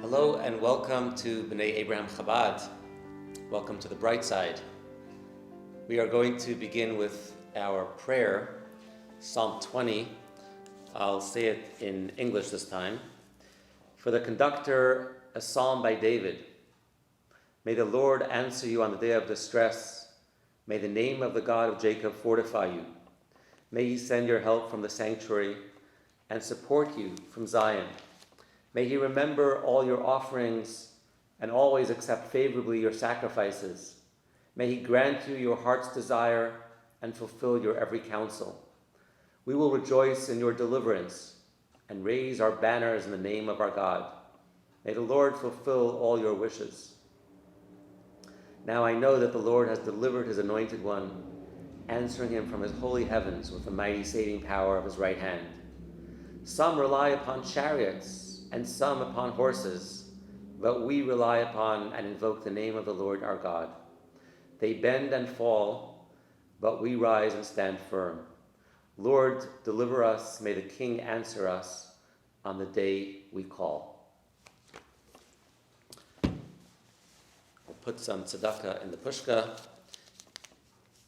Hello and welcome to B'nai Abraham Chabad. Welcome to the bright side. We are going to begin with our prayer, Psalm 20. I'll say it in English this time. For the conductor, a psalm by David. May the Lord answer you on the day of distress. May the name of the God of Jacob fortify you. May he send your help from the sanctuary and support you from Zion. May he remember all your offerings and always accept favorably your sacrifices. May he grant you your heart's desire and fulfill your every counsel. We will rejoice in your deliverance and raise our banners in the name of our God. May the Lord fulfill all your wishes. Now I know that the Lord has delivered his anointed one, answering him from his holy heavens with the mighty saving power of his right hand. Some rely upon chariots and some upon horses, but we rely upon and invoke the name of the Lord our God. They bend and fall, but we rise and stand firm. Lord, deliver us. May the King answer us on the day we call. I'll put some tzedakah in the pushka.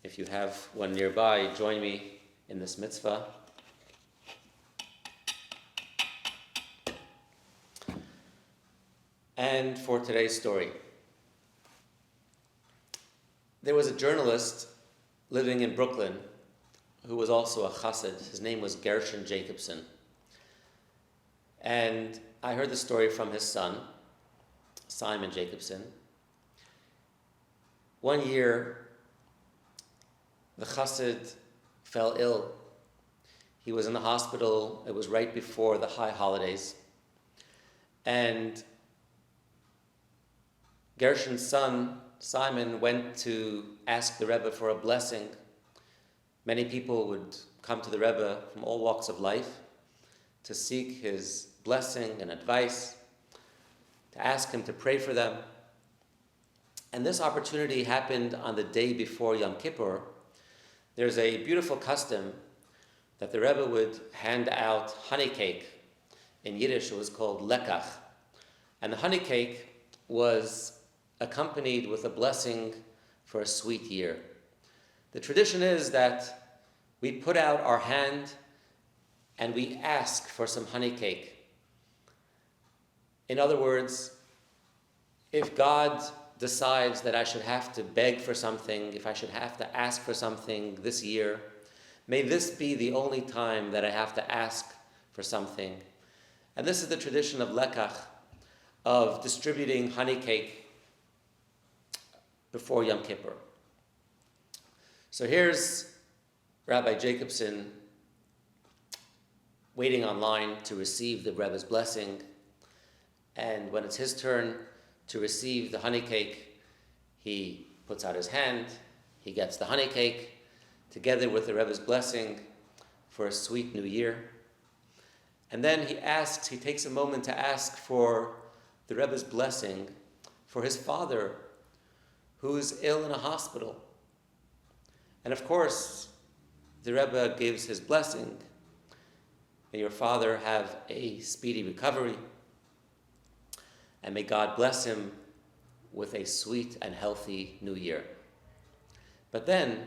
If you have one nearby, join me in this mitzvah. And for today's story, there was a journalist living in Brooklyn who was also a chassid. His name was Gershon Jacobson. And I heard the story from his son, Simon Jacobson. One year, the chassid fell ill. He was in the hospital. It was right before the high holidays. And Gershon's son, Simon, went to ask the Rebbe for a blessing. Many people would come to the Rebbe from all walks of life to seek his blessing and advice, to ask him to pray for them. And this opportunity happened on the day before Yom Kippur. There's a beautiful custom that the Rebbe would hand out honey cake. In Yiddish, it was called lekach. And the honey cake was accompanied with a blessing for a sweet year. The tradition is that we put out our hand and we ask for some honey cake. In other words, if God decides that I should have to beg for something, if I should have to ask for something this year, may this be the only time that I have to ask for something. And this is the tradition of lekach, of distributing honey cake before Yom Kippur. So here's Rabbi Jacobson waiting online to receive the Rebbe's blessing. And when it's his turn to receive the honey cake, he puts out his hand, he gets the honey cake, together with the Rebbe's blessing for a sweet new year. And then he takes a moment to ask for the Rebbe's blessing for his father, who is ill in a hospital. And of course, the Rebbe gives his blessing. May your father have a speedy recovery, and may God bless him with a sweet and healthy new year. But then,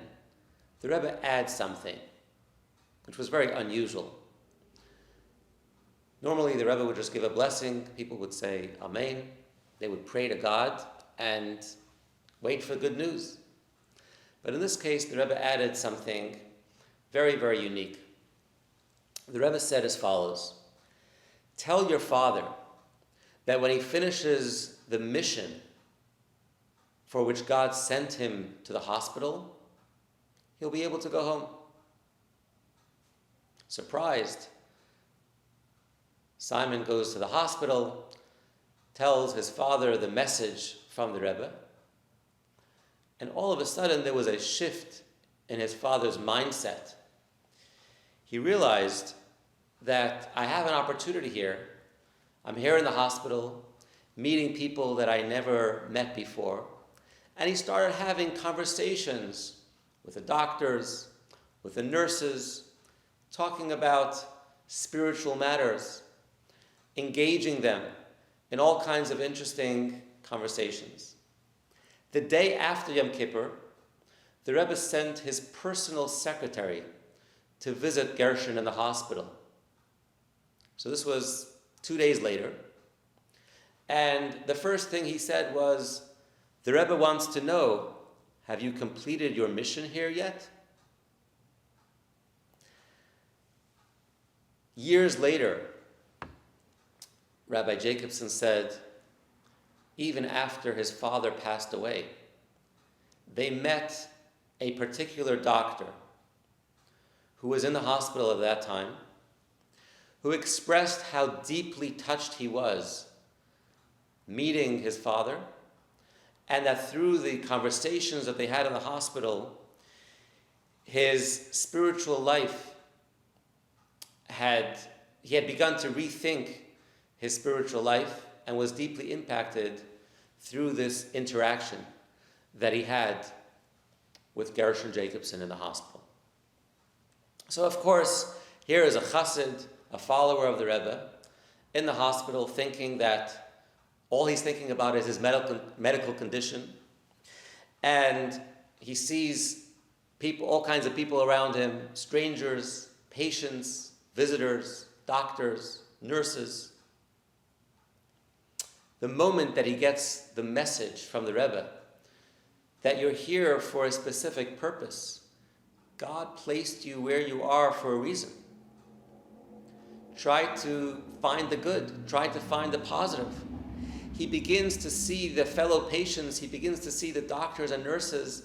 the Rebbe adds something, which was very unusual. Normally, the Rebbe would just give a blessing. People would say, Amen. They would pray to God and wait for good news. But in this case, the Rebbe added something very, very unique. The Rebbe said as follows: tell your father that when he finishes the mission for which God sent him to the hospital, he'll be able to go home. Surprised, Simon goes to the hospital, tells his father the message from the Rebbe, and all of a sudden there was a shift in his father's mindset. He realized that I have an opportunity here. I'm here in the hospital, meeting people that I never met before, and he started having conversations with the doctors, with the nurses, talking about spiritual matters, engaging them in all kinds of interesting conversations. The day after Yom Kippur, the Rebbe sent his personal secretary to visit Gershon in the hospital. So this was 2 days later. And the first thing he said was, the Rebbe wants to know, have you completed your mission here yet? Years later, Rabbi Jacobson said, even after his father passed away, they met a particular doctor who was in the hospital at that time, who expressed how deeply touched he was meeting his father, and that through the conversations that they had in the hospital, his spiritual life he had begun to rethink his spiritual life and was deeply impacted through this interaction that he had with Gershon Jacobson in the hospital. So of course, here is a chassid, a follower of the Rebbe, in the hospital thinking that all he's thinking about is his medical condition. And he sees people, all kinds of people around him, strangers, patients, visitors, doctors, nurses. The moment that he gets the message from the Rebbe that you're here for a specific purpose, God placed you where you are for a reason. Try to find the good. Try to find the positive. He begins to see the fellow patients, he begins to see the doctors and nurses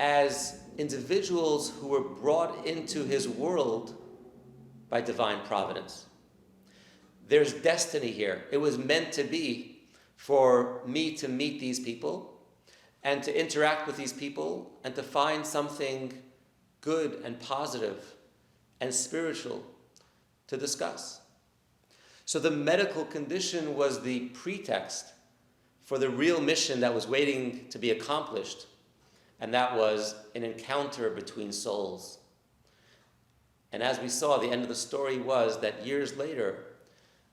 as individuals who were brought into his world by divine providence. There's destiny here. It was meant to be for me to meet these people and to interact with these people and to find something good and positive and spiritual to discuss. So the medical condition was the pretext for the real mission that was waiting to be accomplished, and that was an encounter between souls. And as we saw, the end of the story was that years later,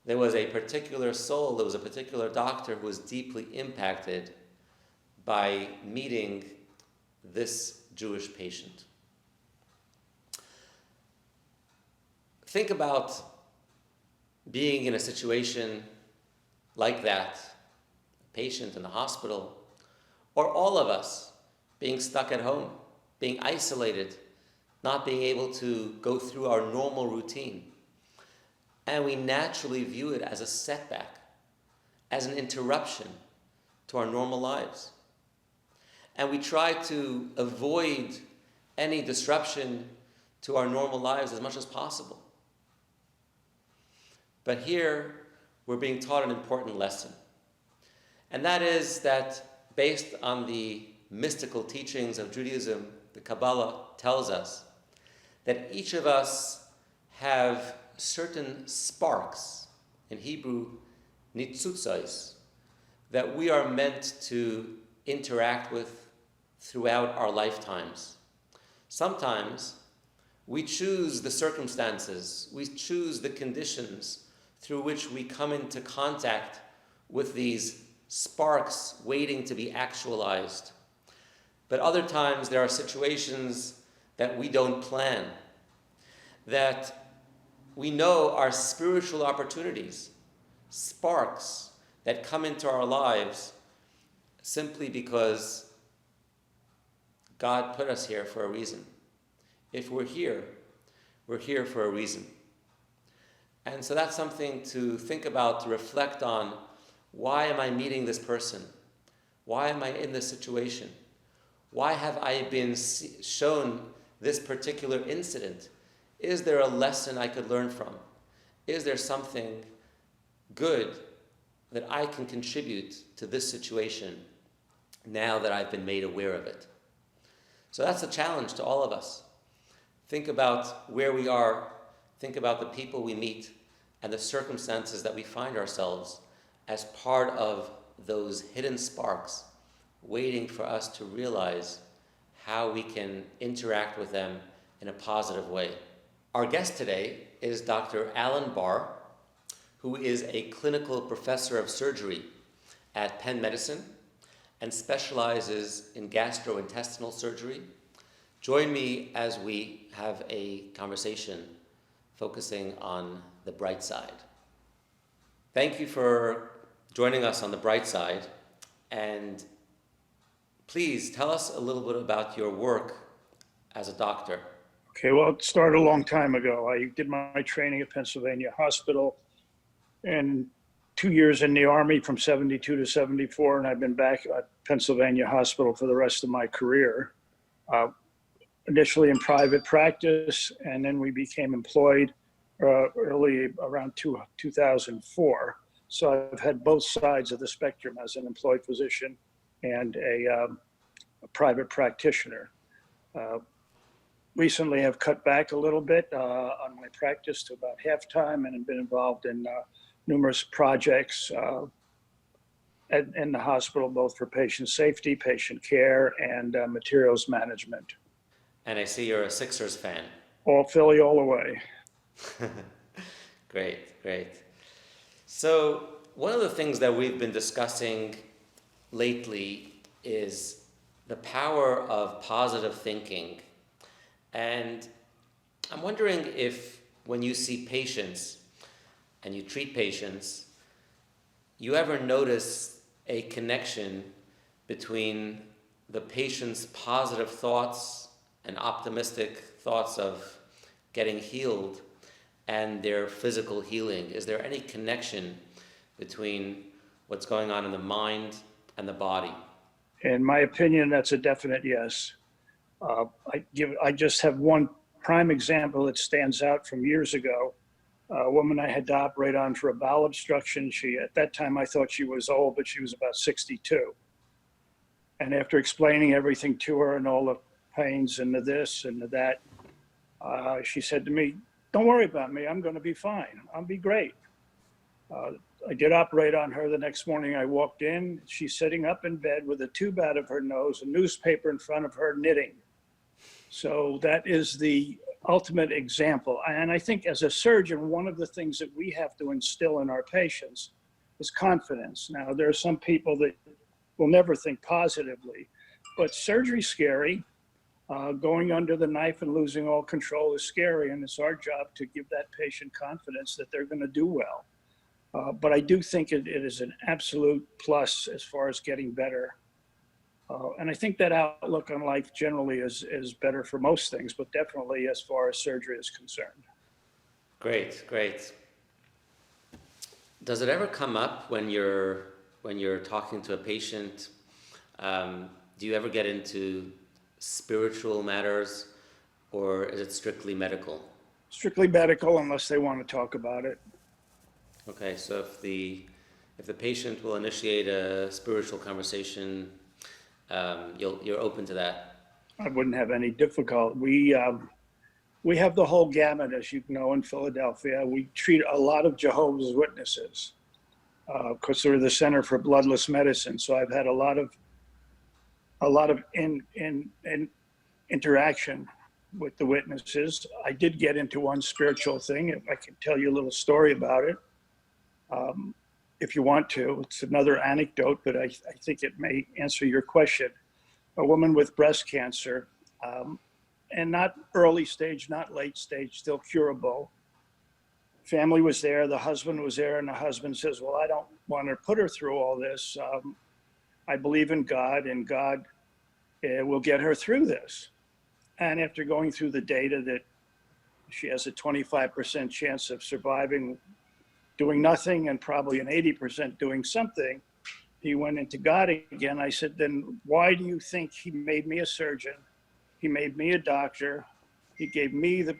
there was a particular soul, there was a particular doctor who was deeply impacted by meeting this Jewish patient. Think about being in a situation like that, a patient in the hospital, or all of us being stuck at home, being isolated, not being able to go through our normal routine. And we naturally view it as a setback, as an interruption to our normal lives. And we try to avoid any disruption to our normal lives as much as possible. But here, we're being taught an important lesson. And that is that based on the mystical teachings of Judaism, the Kabbalah tells us that each of us have certain sparks, in Hebrew, nitzutzos, that we are meant to interact with throughout our lifetimes. Sometimes we choose the circumstances, we choose the conditions through which we come into contact with these sparks waiting to be actualized. But other times there are situations that we don't plan, that we know are spiritual opportunities, sparks that come into our lives simply because God put us here for a reason. If we're here for a reason. And so that's something to think about, to reflect on. Why am I meeting this person? Why am I in this situation? Why have I been shown this particular incident? Is there a lesson I could learn from? Is there something good that I can contribute to this situation now that I've been made aware of it? So that's a challenge to all of us. Think about where we are, think about the people we meet and the circumstances that we find ourselves as part of those hidden sparks waiting for us to realize how we can interact with them in a positive way. Our guest today is Dr. Alan Barr, who is a clinical professor of surgery at Penn Medicine and specializes in gastrointestinal surgery. Join me as we have a conversation focusing on the bright side. Thank you for joining us on the bright side, and please tell us a little bit about your work as a doctor. Okay, well, it started a long time ago. I did my training at Pennsylvania Hospital and 2 years in the Army from 72 to 74, and I've been back at Pennsylvania Hospital for the rest of my career. Initially in private practice, and then we became employed early around 2004. So I've had both sides of the spectrum as an employed physician and a private practitioner. Recently I've cut back a little bit on my practice to about half-time, and have been involved in numerous projects in the hospital, both for patient safety, patient care, and materials management. And I see you're a Sixers fan. All Philly, all the way. Great, great. So one of the things that we've been discussing lately is the power of positive thinking. And I'm wondering if when you see patients and you treat patients, you ever notice a connection between the patient's positive thoughts and optimistic thoughts of getting healed and their physical healing? Is there any connection between what's going on in the mind and the body? In my opinion, that's a definite yes. I just have one prime example that stands out from years ago. A woman I had to operate on for a bowel obstruction. At that time, I thought she was old, but she was about 62. And after explaining everything to her and all the pains and the this and the that, she said to me, "Don't worry about me. I'm going to be fine. I'll be great." I did operate on her. The next morning I walked in. She's sitting up in bed with a tube out of her nose, a newspaper in front of her, knitting. So that is the ultimate example. And I think as a surgeon, one of the things that we have to instill in our patients is confidence. Now, there are some people that will never think positively, but surgery's scary. Going under the knife and losing all control is scary, and it's our job to give that patient confidence that they're going to do well. But I do think it is an absolute plus as far as getting better. And I think that outlook on life generally is better for most things, but definitely as far as surgery is concerned. Great, great. Does it ever come up when you're talking to a patient? Do you ever get into spiritual matters, or is it strictly medical? Strictly medical, unless they want to talk about it. Okay, so if the patient will initiate a spiritual conversation, you're open to that. I wouldn't have any difficulty. We have the whole gamut, as you know, in Philadelphia. We treat a lot of Jehovah's Witnesses because they're the Center for Bloodless Medicine. So I've had a lot of interaction with the witnesses. I did get into one spiritual thing. If I can tell you a little story about it, if you want to. It's another anecdote, but I think it may answer your question. A woman with breast cancer, and not early stage, not late stage, still curable. Family was there, the husband was there, and the husband says, "Well, I don't want to put her through all this. I believe in God, and God will get her through this." And after going through the data that she has a 25% chance of surviving, doing nothing, and probably an 80% doing something, he went into God again. I said, "Then why do you think he made me a surgeon? He made me a doctor. He gave me the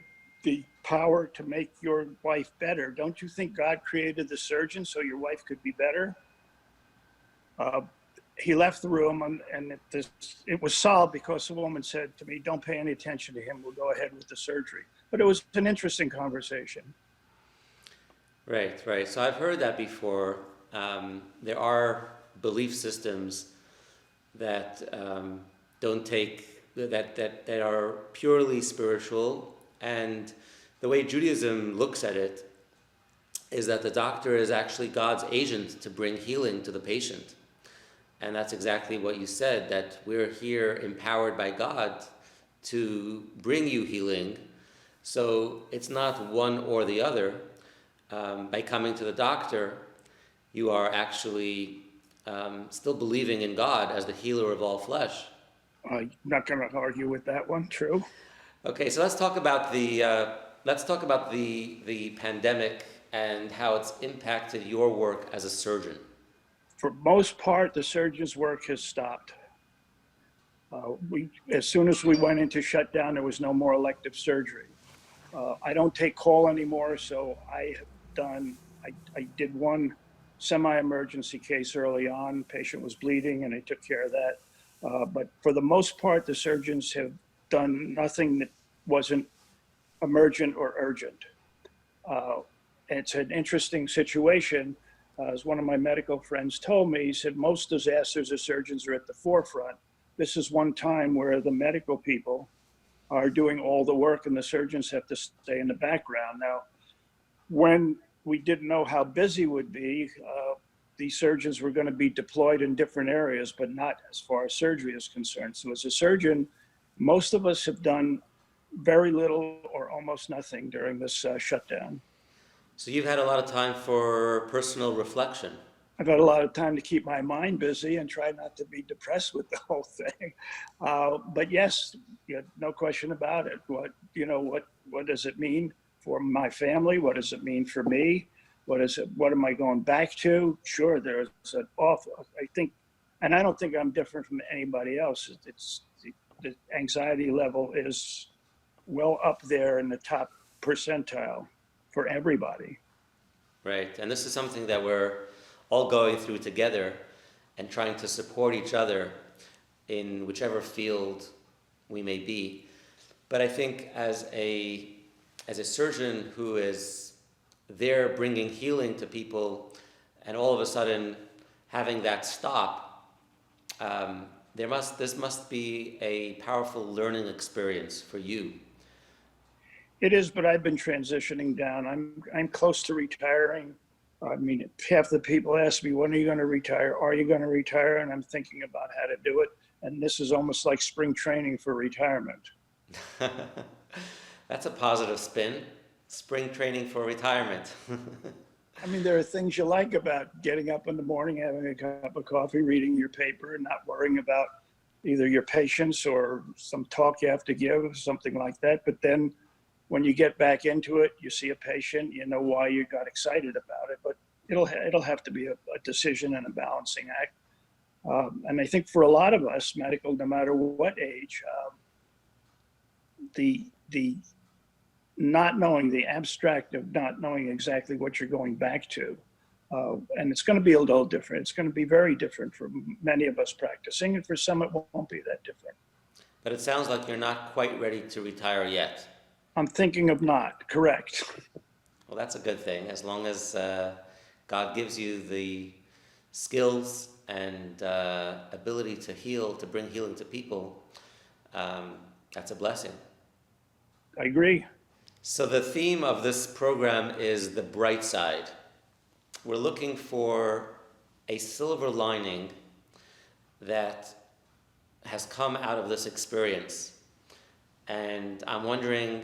power to make your wife better. Don't you think God created the surgeon so your wife could be better?" He left the room, and it was solved because the woman said to me, "Don't pay any attention to him. We'll go ahead with the surgery." But it was an interesting conversation. Right, right. So I've heard that before. There are belief systems that that are purely spiritual, and the way Judaism looks at it is that the doctor is actually God's agent to bring healing to the patient. And that's exactly what you said, that we're here empowered by God to bring you healing. So it's not one or the other. By coming to the doctor, you are actually still believing in God as the healer of all flesh. I'm not going to argue with that one. True. Okay, so let's talk about the pandemic and how it's impacted your work as a surgeon. For most part, the surgeon's work has stopped. As soon as we went into shutdown, there was no more elective surgery. I don't take call anymore, so I did one semi-emergency case early on. Patient was bleeding, and I took care of that. But for the most part, the surgeons have done nothing that wasn't emergent or urgent. It's an interesting situation. As one of my medical friends told me, he said, most disasters, the surgeons are at the forefront. This is one time where the medical people are doing all the work and the surgeons have to stay in the background. Now, when we didn't know how busy would be, the surgeons were going to be deployed in different areas, but not as far as surgery is concerned. So as a surgeon, most of us have done very little or almost nothing during this shutdown. So you've had a lot of time for personal reflection. I've had a lot of time to keep my mind busy and try not to be depressed with the whole thing. But yes, no question about it. What does it mean for my family? What does it mean for me? What am I going back to? Sure, there's an awful, I think, and I don't think I'm different from anybody else. The anxiety level is well up there in the top percentile for everybody. Right, and this is something that we're all going through together and trying to support each other in whichever field we may be. But I think as a surgeon who is there bringing healing to people and all of a sudden having that stop, this must be a powerful learning experience for you. It is, but I've been transitioning down. I'm close to retiring. I mean, half the people ask me, when are you going to retire? Are you going to retire? And I'm thinking about how to do it. And this is almost like spring training for retirement. That's a positive spin. Spring training for retirement. I mean, there are things you like about getting up in the morning, having a cup of coffee, reading your paper, and not worrying about either your patients or some talk you have to give, something like that. But then when you get back into it, you see a patient, you know why you got excited about it, but it'll have to be a decision and a balancing act. And I think for a lot of us, medical, no matter what age, the not knowing, the abstract of not knowing exactly what you're going back to, and it's going to be a little different. It's going to be very different for many of us practicing, and for some it won't be that different. But it sounds like you're not quite ready to retire yet. I'm thinking of not, correct. Well, that's a good thing. As long as God gives you the skills and ability to heal, to bring healing to people, that's a blessing. I agree. So the theme of this program is the bright side. We're looking for a silver lining that has come out of this experience. And I'm wondering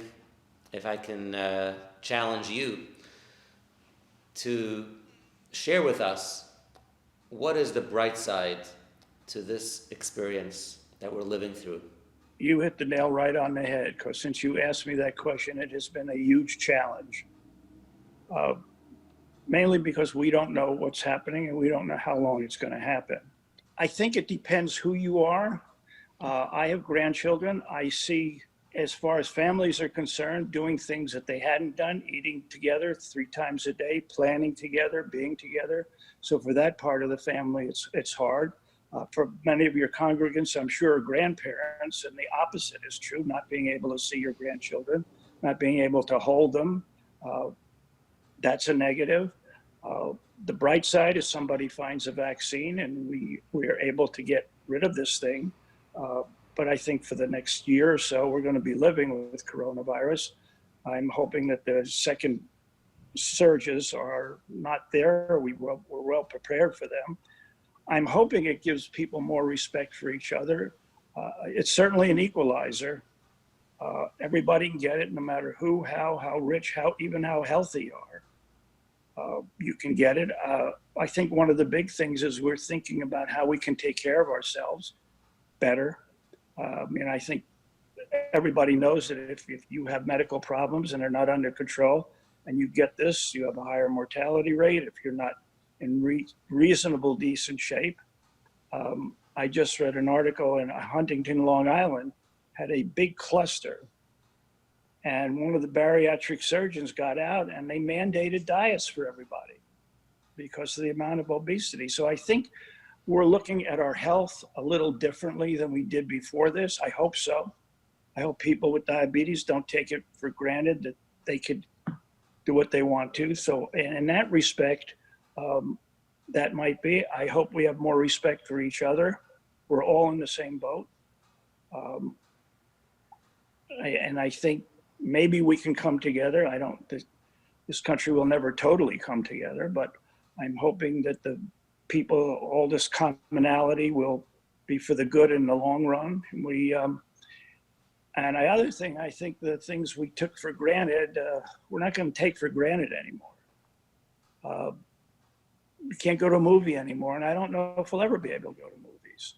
if I can challenge you to share with us what is the bright side to this experience that we're living through. You hit the nail right on the head, because since you asked me that question, it has been a huge challenge. Mainly because we don't know what's happening and we don't know how long it's going to happen. I think it depends who you are. I have grandchildren. I see, as far as families are concerned, doing things that they hadn't done, eating together 3 times a day, planning together, being together. So for that part of the family, it's hard. For many of your congregants, I'm sure, grandparents, and the opposite is true, not being able to see your grandchildren, not being able to hold them. That's a negative. The bright side is somebody finds a vaccine and we are able to get rid of this thing. But I think for the next year or so, we're going to be living with coronavirus. I'm hoping that the second surges are not there. We're well prepared for them. I'm hoping it gives people more respect for each other. It's certainly an equalizer. Everybody can get it, no matter who, how rich, even how healthy you are. You can get it. I think one of the big things is we're thinking about how we can take care of ourselves better. I think everybody knows that if you have medical problems and they're not under control and you get this, you have a higher mortality rate if you're not in reasonable, decent shape. I just read an article in Huntington, Long Island, had a big cluster. And one of the bariatric surgeons got out and they mandated diets for everybody because of the amount of obesity. So I think we're looking at our health a little differently than we did before this. I hope so. I hope people with diabetes don't take it for granted that they could do what they want to. So in that respect, that might be. I hope we have more respect for each other. We're all in the same boat. And I think maybe we can come together. This country will never totally come together, but I'm hoping that the people, all this commonality will be for the good in the long run. And the other thing, I think the things we took for granted, we're not going to take for granted anymore. We can't go to a movie anymore, and I don't know if we'll ever be able to go to movies.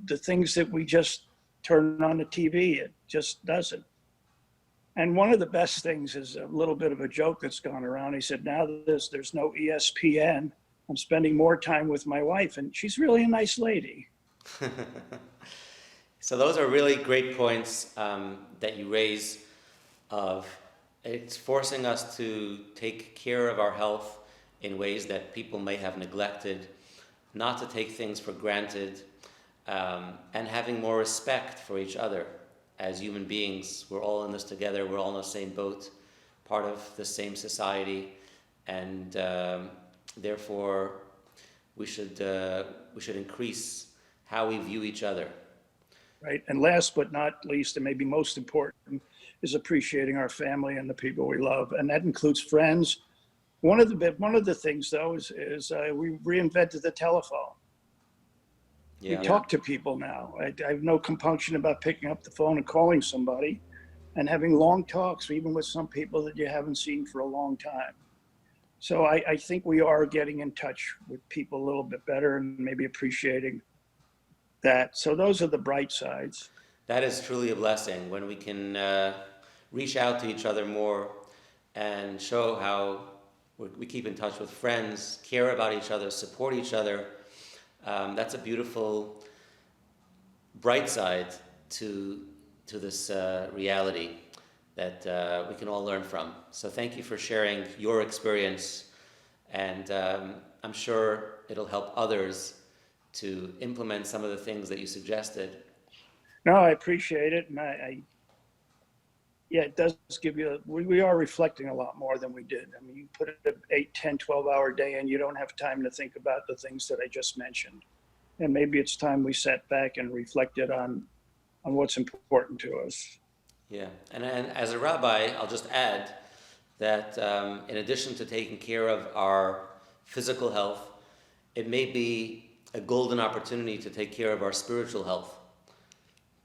The things that we just turn on the TV, it just doesn't. And one of the best things is a little bit of a joke that's gone around. He said, now there's no ESPN. I'm spending more time with my wife, and she's really a nice lady. So those are really great points that you raise of it's forcing us to take care of our health in ways that people may have neglected, not to take things for granted, and having more respect for each other. As human beings, we're all in this together, we're all in the same boat, part of the same society, and therefore we should increase how we view each other. Right, and last but not least, and maybe most important, is appreciating our family and the people we love, and that includes friends. One of the things, though, is we reinvented the telephone. Yeah. We talk to people now. I have no compunction about picking up the phone and calling somebody and having long talks, even with some people that you haven't seen for a long time. So I think we are getting in touch with people a little bit better and maybe appreciating that. So those are the bright sides. That is truly a blessing when we can reach out to each other more and show how we keep in touch with friends, care about each other, support each other. That's a beautiful bright side to this reality that we can all learn from. So thank you for sharing your experience, and I'm sure it'll help others to implement some of the things that you suggested. No, I appreciate it, and it does give you, we are reflecting a lot more than we did. I mean, you put an 8, 10, 12-hour day in, you don't have time to think about the things that I just mentioned. And maybe it's time we sat back and reflected on what's important to us. Yeah, and as a rabbi, I'll just add that in addition to taking care of our physical health, it may be a golden opportunity to take care of our spiritual health.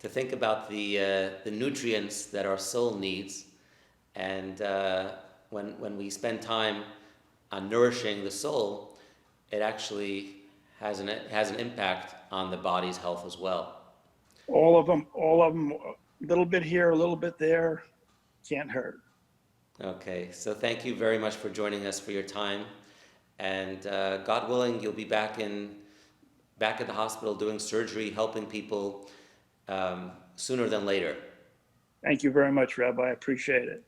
To think about the nutrients that our soul needs, and when we spend time on nourishing the soul, it actually has an impact on the body's health as well. All of them, a little bit here, a little bit there, can't hurt. Okay, so thank you very much for joining us, for your time, and God willing, you'll be back at the hospital doing surgery, helping people sooner than later. Thank you very much, Rabbi. I appreciate it.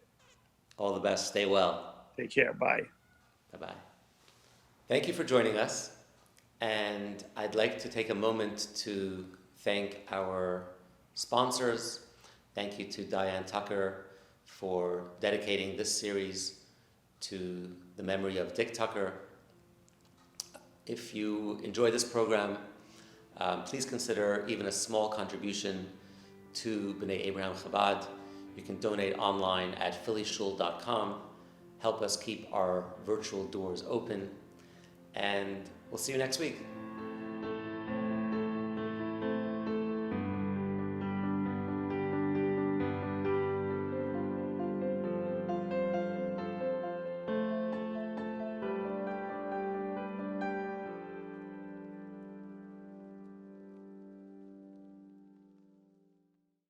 All the best. Stay well. Take care. Bye. Bye-bye. Thank you for joining us. And I'd like to take a moment to thank our sponsors. Thank you to Diane Tucker for dedicating this series to the memory of Dick Tucker. If you enjoy this program, please consider even a small contribution to B'nai Abraham Chabad. You can donate online at phillyshul.com, help us keep our virtual doors open. And we'll see you next week.